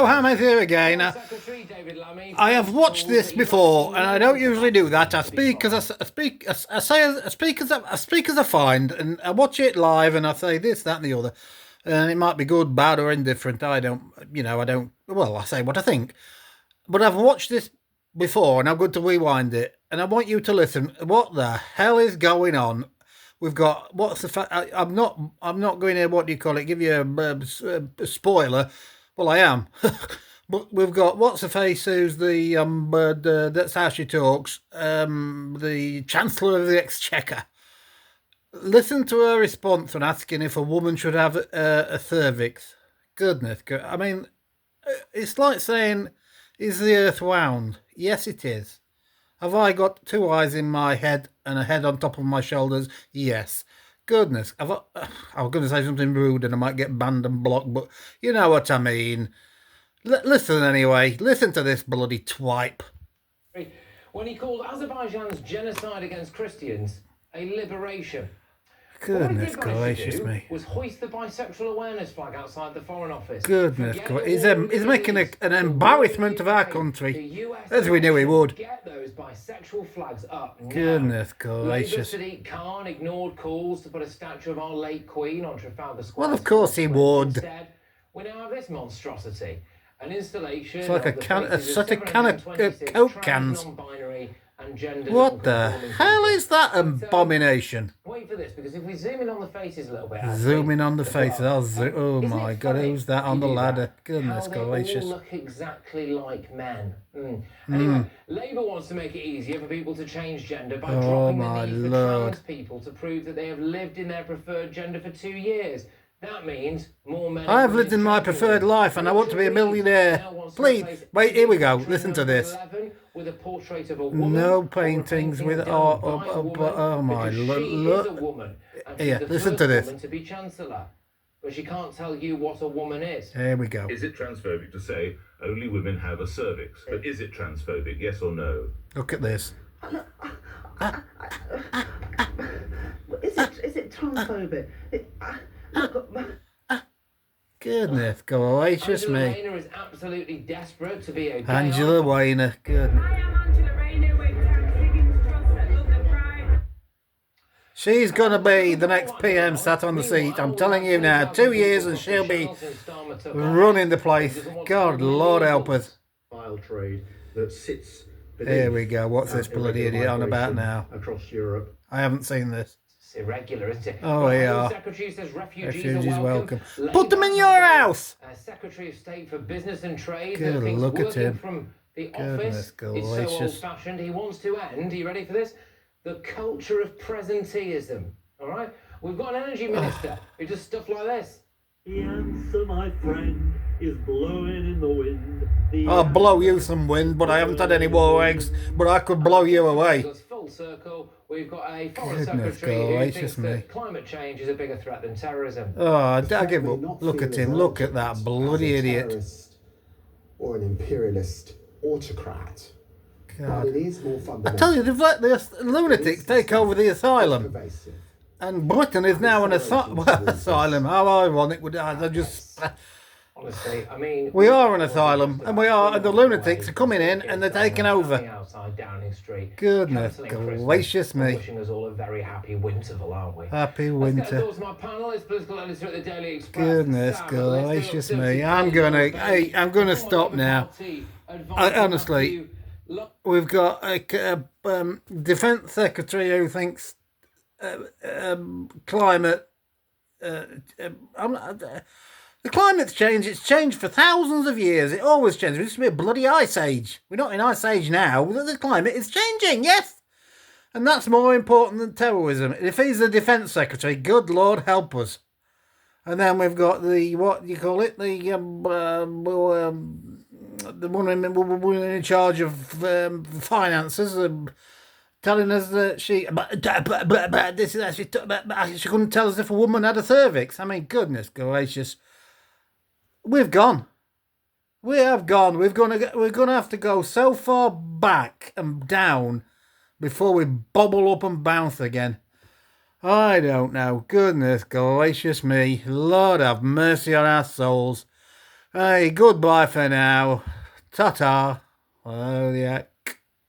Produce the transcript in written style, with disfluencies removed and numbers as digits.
Hello, Hammond here again. Secretary David Lamy. I have watched this before, and I don't usually do that. I speak as I speak. I say I speak as I speak as I find, and I watch it live, and I say this, that, and the other, and it might be good, bad, or indifferent. I don't, I don't. Well, I say what I think, but I've watched this before, and I'm going to rewind it, and I want you to listen. What the hell is going on? We've got what's the fact? I'm not. I'm not going to what do you call it? Give you a spoiler. Well, I am. But we've got what's the face who's that's how she talks. The Chancellor of the Exchequer. Listen to her response when asking if a woman should have a cervix. Goodness, I mean, it's like saying, "Is the Earth round?" Yes, it is. Have I got two eyes in my head and a head on top of my shoulders? Yes. Goodness, I was going to say something rude and I might get banned and blocked, but you know what I mean. Listen anyway. Listen to this bloody twipe. When he called Azerbaijan's genocide against Christians a liberation. Goodness gracious me. Was hoist the bisexual awareness flag outside the Foreign Office. Goodness gracious. He's making an embarrassment of our country. As we knew he would. Get those bisexual flags up now. Goodness gracious. Labour Sadiq Khan ignored calls to put a statue of our late Queen on Trafalgar Square. Well, of course he would. Instead, we now have this monstrosity. An installation. It's like a set of Coke cans. What the hell is that abomination? Wait for this, because if we zoom in on the faces a little bit. Zoom in on the faces. Oh my God, who's that on the ladder? Goodness gracious. They all look exactly like men. Anyway, Labour wants to make it easier for people to change gender by dropping the need for trans people to prove that they have lived in their preferred gender for 2 years. That means more men. I've lived in my preferred life and I want to be a millionaire. Please, wait, here we go. Listen to this. With a portrait of a woman, no paintings with oh my look. Yeah, listen to this. To be chancellor, but she can't tell you what a woman is. Here we go. Is it transphobic to say only women have a cervix? But is it transphobic? Yes or no? Look at this. Is it transphobic? Goodness gracious me. Angela Rayner is absolutely desperate to be a Angela Rayner. Goodness. I am Angela Rayner with Higgins Trust at London Pride. She's going to be the next PM sat on the seat. I'm telling you now, 2 years and she'll be running the place. God, Lord help us. Trade that sits. Here we go. What's this bloody idiot on about now? Across Europe. I haven't seen this. It's irregular, isn't it? Oh, yeah. Secretary says Refugees welcome. Put them in your house. Secretary of State for Business and Trade. Good, look at him. From the Goodness office. It's so old-fashioned. He wants to end. Are you ready for this? The culture of presenteeism. All right. We've got an energy minister who does stuff like this. The answer, my friend, is blowing in the wind. I'll blow you some wind, but I haven't had any war eggs. But I could blow you away. Full circle. We've got a foreign secretary who thinks that climate change is a bigger threat than terrorism. Oh, I give up. Look at him. Look at that bloody idiot. Or an imperialist autocrat. God. But it is more fundamental. I tell you, they've let the lunatics take over the asylum. And Britain is now an asylum. How ironic would I just... Honestly, I mean... We are an asylum, and the lunatics are coming in, and they're taking over. Outside Downing Street. Goodness gracious me. Wishing us all a very happy winterval, aren't we? Happy winter. My panel is political editor at the Daily Express. Goodness gracious me. I'm gonna stop now. Honestly, we've got a defence secretary who thinks climate. The climate's changed. It's changed for thousands of years. It always changes. It used to be a bloody ice age. We're not in ice age now. The climate is changing, yes. And that's more important than terrorism. If he's the defence secretary, good Lord help us. And then we've got the, what do you call it? The woman in charge of finances telling us that she couldn't tell us if a woman had a cervix. I mean, goodness gracious. We've gone. We have gone. We're gonna have to go so far back and down before we bobble up and bounce again. I don't know. Goodness gracious me. Lord have mercy on our souls. Hey, goodbye for now. Ta-ta. Oh, yeah.